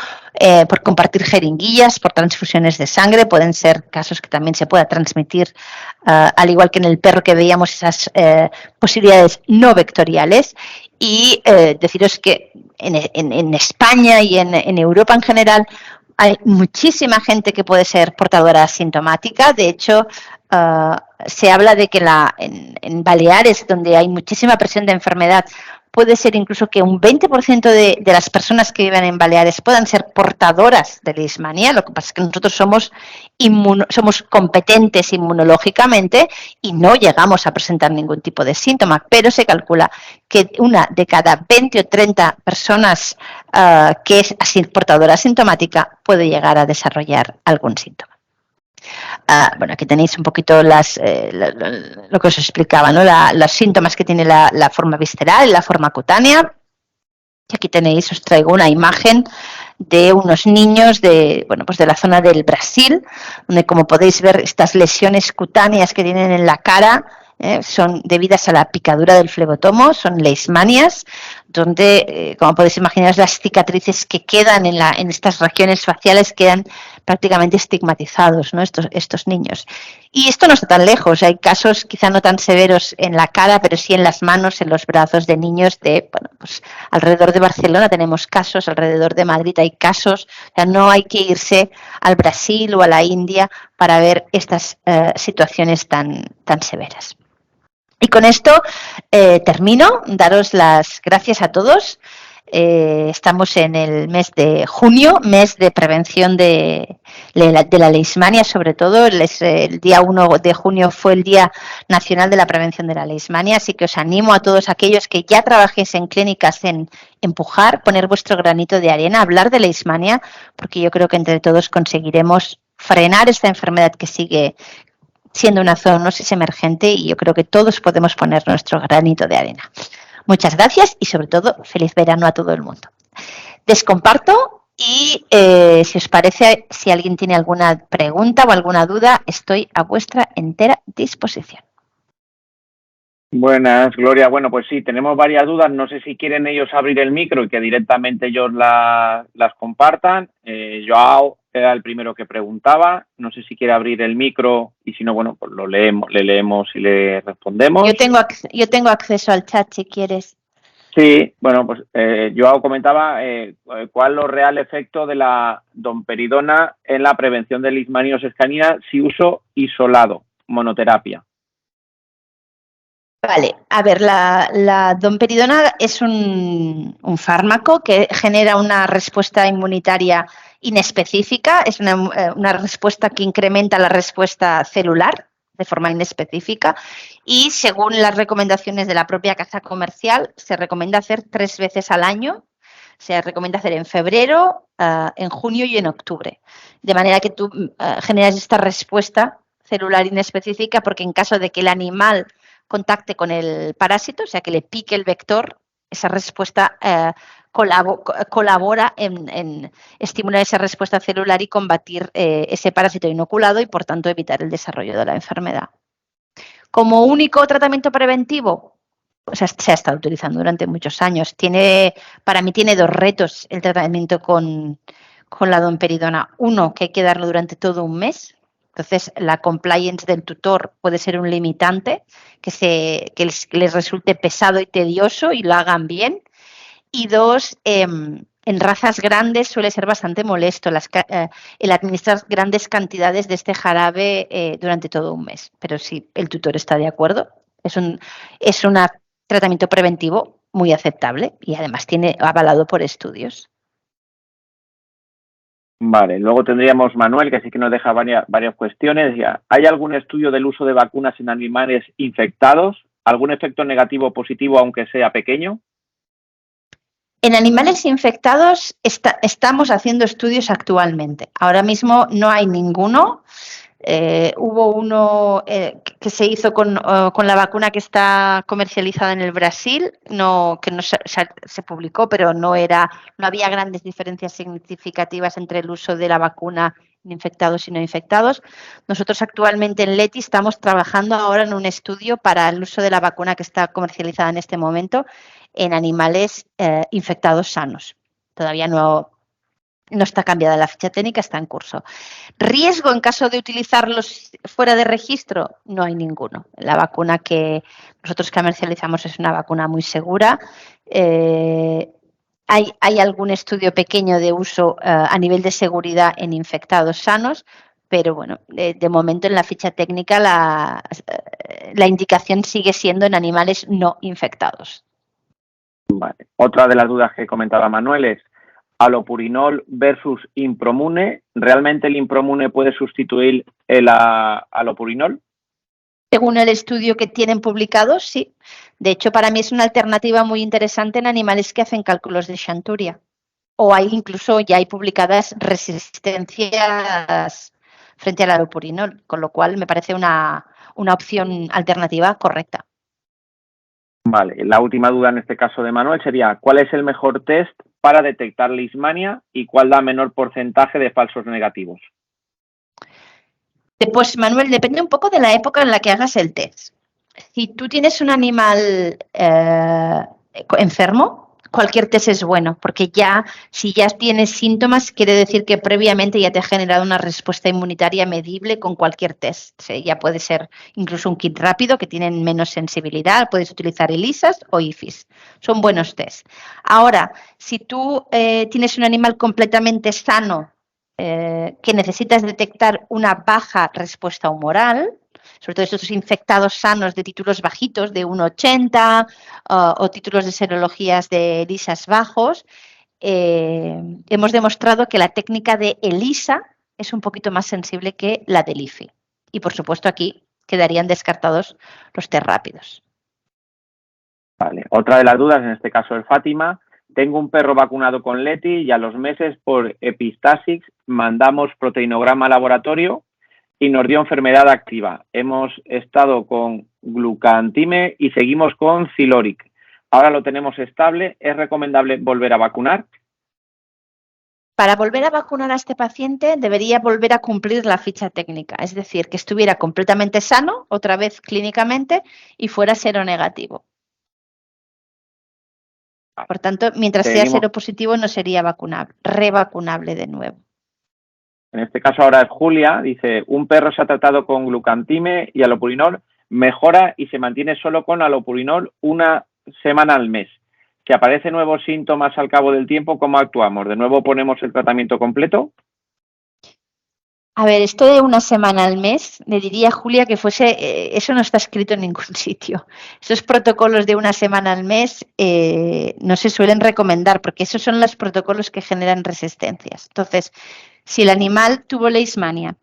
por compartir jeringuillas, por transfusiones de sangre, pueden ser casos que también se pueda transmitir, al igual que en el perro, que veíamos esas posibilidades no vectoriales. Y deciros que en España y en Europa en general, hay muchísima gente que puede ser portadora asintomática. De hecho, se habla de que en Baleares, donde hay muchísima presión de enfermedad, puede ser incluso que un 20% de las personas que viven en Baleares puedan ser portadoras de leishmanía. Lo que pasa es que nosotros somos competentes inmunológicamente y no llegamos a presentar ningún tipo de síntoma, pero se calcula que una de cada 20 o 30 personas que es portadora asintomática puede llegar a desarrollar algún síntoma. Bueno, aquí tenéis un poquito lo que os explicaba, ¿no? Los síntomas que tiene la forma visceral y la forma cutánea. Y aquí tenéis, os traigo una imagen de unos niños de la zona del Brasil, donde, como podéis ver, estas lesiones cutáneas que tienen en la cara son debidas a la picadura del flebotomo, son leishmanias, donde, como podéis imaginar, las cicatrices que quedan en estas regiones faciales quedan prácticamente estigmatizados, ¿no? Estos niños. Y esto no está tan lejos, hay casos quizá no tan severos en la cara, pero sí en las manos, en los brazos de niños pues alrededor de Barcelona tenemos casos, alrededor de Madrid hay casos. O sea, no hay que irse al Brasil o a la India para ver estas situaciones tan severas. Y con esto termino. Daros las gracias a todos. Estamos en el mes de junio, mes de prevención de la leishmania, sobre todo. El día 1 de junio fue el Día Nacional de la Prevención de la Leishmania, así que os animo a todos aquellos que ya trabajéis en clínicas en empujar, poner vuestro granito de arena, hablar de leishmania, porque yo creo que entre todos conseguiremos frenar esta enfermedad que sigue siendo una zoonosis emergente, y yo creo que todos podemos poner nuestro granito de arena. Muchas gracias y, sobre todo, feliz verano a todo el mundo. Descomparto y, si os parece, si alguien tiene alguna pregunta o alguna duda, estoy a vuestra entera disposición. Buenas, Gloria. Bueno, pues sí, tenemos varias dudas. No sé si quieren ellos abrir el micro y que directamente ellos las compartan. Joao era el primero que preguntaba. No sé si quiere abrir el micro y si no, bueno, pues le leemos y le respondemos. Yo tengo acceso al chat si quieres. Sí, bueno, pues Joao comentaba cuál es lo real efecto de la domperidona en la prevención de leishmanios escaniana si uso isolado, monoterapia. Vale, a ver, la domperidona es un fármaco que genera una respuesta inmunitaria inespecífica, es una respuesta que incrementa la respuesta celular de forma inespecífica y según las recomendaciones de la propia casa comercial se recomienda hacer 3 veces al año, se recomienda hacer en febrero, en junio y en octubre, de manera que tú generas esta respuesta celular inespecífica porque en caso de que el animal contacte con el parásito, o sea, que le pique el vector, esa respuesta colabora en estimular esa respuesta celular y combatir ese parásito inoculado y, por tanto, evitar el desarrollo de la enfermedad. Como único tratamiento preventivo, pues se ha estado utilizando durante muchos años. Para mí tiene 2 retos el tratamiento con la domperidona. Uno, que hay que darlo durante todo un mes. Entonces, la compliance del tutor puede ser un limitante, que les resulte pesado y tedioso y lo hagan bien. Y 2, en razas grandes suele ser bastante molesto el administrar grandes cantidades de este jarabe durante todo un mes. Pero si el tutor está de acuerdo, es un tratamiento preventivo muy aceptable y además tiene avalado por estudios. Vale, luego tendríamos Manuel, que sí que nos deja varias cuestiones. ¿Hay algún estudio del uso de vacunas en animales infectados? ¿Algún efecto negativo o positivo, aunque sea pequeño? En animales infectados estamos haciendo estudios actualmente. Ahora mismo no hay ninguno. Hubo uno que se hizo con la vacuna que está comercializada en el Brasil, que no se publicó, pero no había grandes diferencias significativas entre el uso de la vacuna en infectados y no infectados. Nosotros actualmente en Leti estamos trabajando ahora en un estudio para el uso de la vacuna que está comercializada en este momento en animales infectados sanos. Todavía no está cambiada la ficha técnica, está en curso. ¿Riesgo en caso de utilizarlos fuera de registro? No hay ninguno. La vacuna que nosotros comercializamos es una vacuna muy segura. Hay algún estudio pequeño de uso a nivel de seguridad en infectados sanos, pero bueno, de momento en la ficha técnica la indicación sigue siendo en animales no infectados. Vale. Otra de las dudas que comentaba Manuel es alopurinol versus impromune. ¿Realmente el impromune puede sustituir el alopurinol? Según el estudio que tienen publicado, sí. De hecho, para mí es una alternativa muy interesante en animales que hacen cálculos de Chanturia. O ya hay publicadas resistencias frente al alopurinol, con lo cual me parece una opción alternativa correcta. Vale, la última duda en este caso de Manuel sería ¿cuál es el mejor test para detectar leishmania y cuál da menor porcentaje de falsos negativos? Pues Manuel, depende un poco de la época en la que hagas el test. Si tú tienes un animal enfermo, cualquier test es bueno, porque si ya tienes síntomas, quiere decir que previamente ya te ha generado una respuesta inmunitaria medible con cualquier test. ¿Sí? Ya puede ser incluso un kit rápido que tienen menos sensibilidad, puedes utilizar ELISAs o IFIs. Son buenos test. Ahora, si tú tienes un animal completamente sano, que necesitas detectar una baja respuesta humoral, sobre todo estos infectados sanos de títulos bajitos, de 1,80 o títulos de serologías de ELISAs bajos, hemos demostrado que la técnica de ELISA es un poquito más sensible que la del IFI. Y, por supuesto, aquí quedarían descartados los test rápidos. Vale. Otra de las dudas, en este caso es Fátima. Tengo un perro vacunado con Leti y a los meses por Epistaxis mandamos proteinograma al laboratorio y nos dio enfermedad activa. Hemos estado con glucantime y seguimos con Ziloric. Ahora lo tenemos estable. ¿Es recomendable volver a vacunar? Para volver a vacunar a este paciente debería volver a cumplir la ficha técnica, es decir, que estuviera completamente sano, otra vez clínicamente, y fuera seronegativo. Por tanto, mientras sea seropositivo no sería vacunable, revacunable de nuevo. En este caso ahora es Julia, dice, un perro se ha tratado con glucantime y alopurinol, mejora y se mantiene solo con alopurinol una semana al mes. Si aparecen nuevos síntomas al cabo del tiempo, ¿cómo actuamos? ¿De nuevo ponemos el tratamiento completo? A ver, esto de una semana al mes, le diría a Julia que fuese, eso no está escrito en ningún sitio. Esos protocolos de una semana al mes no se suelen recomendar porque esos son los protocolos que generan resistencias. Entonces, si el animal tuvo leishmania,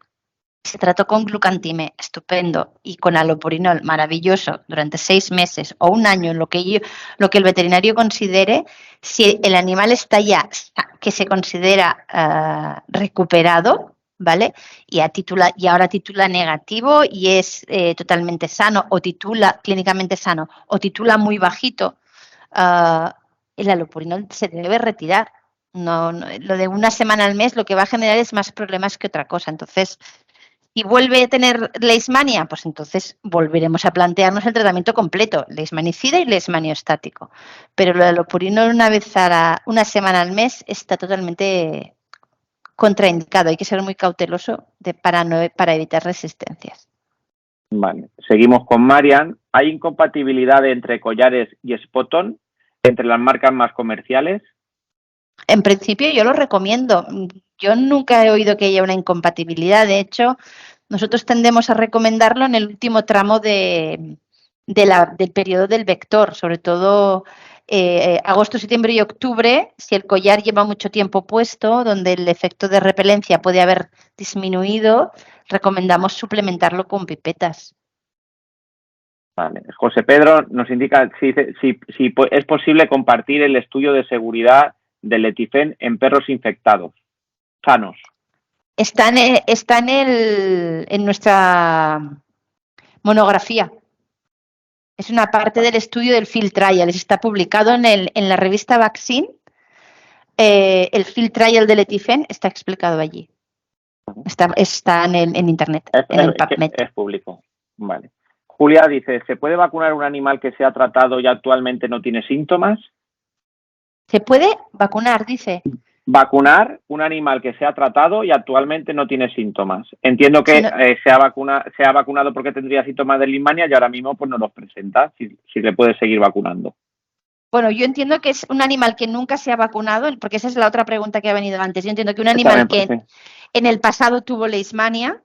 se trató con glucantime, estupendo, y con alopurinol, maravilloso, durante 6 meses o un año, lo que el veterinario considere, si el animal está ya, que se considera recuperado, ¿vale? Y ahora titula negativo y es totalmente sano, o titula clínicamente sano, o titula muy bajito, el alopurinol se debe retirar. No, lo de una semana al mes lo que va a generar es más problemas que otra cosa. Entonces, si vuelve a tener leishmania, pues entonces volveremos a plantearnos el tratamiento completo, leishmanicida y leishmaniostático. Pero lo del alopurinol una semana al mes está totalmente contraindicado. Hay que ser muy cauteloso para evitar resistencias. Vale, seguimos con Marian. ¿Hay incompatibilidad entre collares y Spot-On entre las marcas más comerciales? En principio yo lo recomiendo. Yo nunca he oído que haya una incompatibilidad. De hecho, nosotros tendemos a recomendarlo en el último tramo del periodo del vector, sobre todo agosto, septiembre y octubre, si el collar lleva mucho tiempo puesto, donde el efecto de repelencia puede haber disminuido, recomendamos suplementarlo con pipetas. Vale. José Pedro nos indica si es posible compartir el estudio de seguridad del Letifen en perros infectados, sanos. Está en nuestra monografía. Es una parte del estudio del field trial. Está publicado en la revista Vaccine. El field trial de Letifen está explicado allí. Está en internet, en el PubMed. Es público. Vale. Julia dice, ¿se puede vacunar un animal que se ha tratado y actualmente no tiene síntomas? ¿Se puede vacunar, dice? Vacunar un animal que se ha tratado y actualmente no tiene síntomas. Entiendo que se ha vacunado porque tendría síntomas de leishmania y ahora mismo pues no los presenta, si le puede seguir vacunando. Bueno, yo entiendo que es un animal que nunca se ha vacunado, porque esa es la otra pregunta que ha venido antes. Yo entiendo que un animal que en el pasado tuvo leishmania,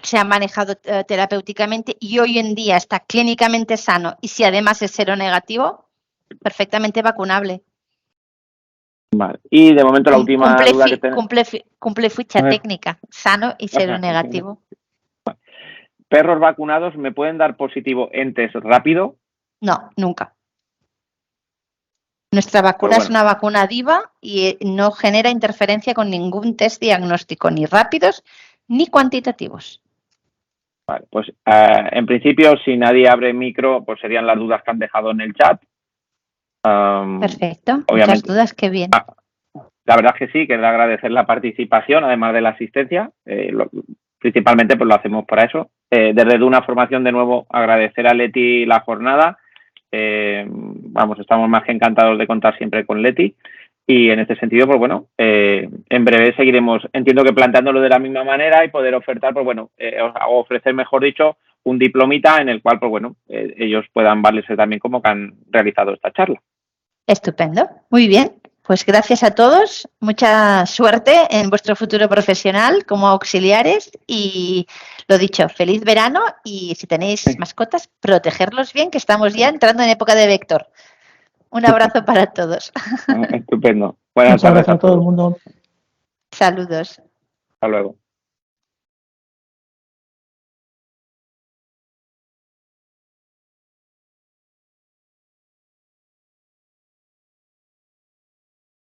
se ha manejado terapéuticamente y hoy en día está clínicamente sano y si además es seronegativo, perfectamente vacunable. Vale. Y de momento la última duda que tenemos. Cumple ficha técnica, sano y seronegativo. ¿Perros vacunados me pueden dar positivo en test rápido? No, nunca. Nuestra vacuna es una vacuna DIVA y no genera interferencia con ningún test diagnóstico, ni rápidos ni cuantitativos. Vale, pues en principio, si nadie abre micro, pues serían las dudas que han dejado en el chat. Perfecto, muchas dudas, qué bien. La verdad es que sí, que de agradecer la participación, además de la asistencia. Principalmente pues lo hacemos para eso. Desde una formación, de nuevo, agradecer a Leti la jornada. Estamos más que encantados de contar siempre con Leti. Y en este sentido, pues bueno, en breve seguiremos, entiendo que planteándolo de la misma manera y poder ofertar, pues bueno, ofrecer, mejor dicho, un diplomita en el cual, pues bueno, ellos puedan valerse también como que han realizado esta charla. Estupendo, muy bien. Pues gracias a todos, mucha suerte en vuestro futuro profesional como auxiliares y lo dicho, feliz verano y si tenéis mascotas, protegerlos bien, que estamos ya entrando en época de vector. Un abrazo para todos. Estupendo. Buenas tardes a todo el mundo. Saludos. Hasta luego.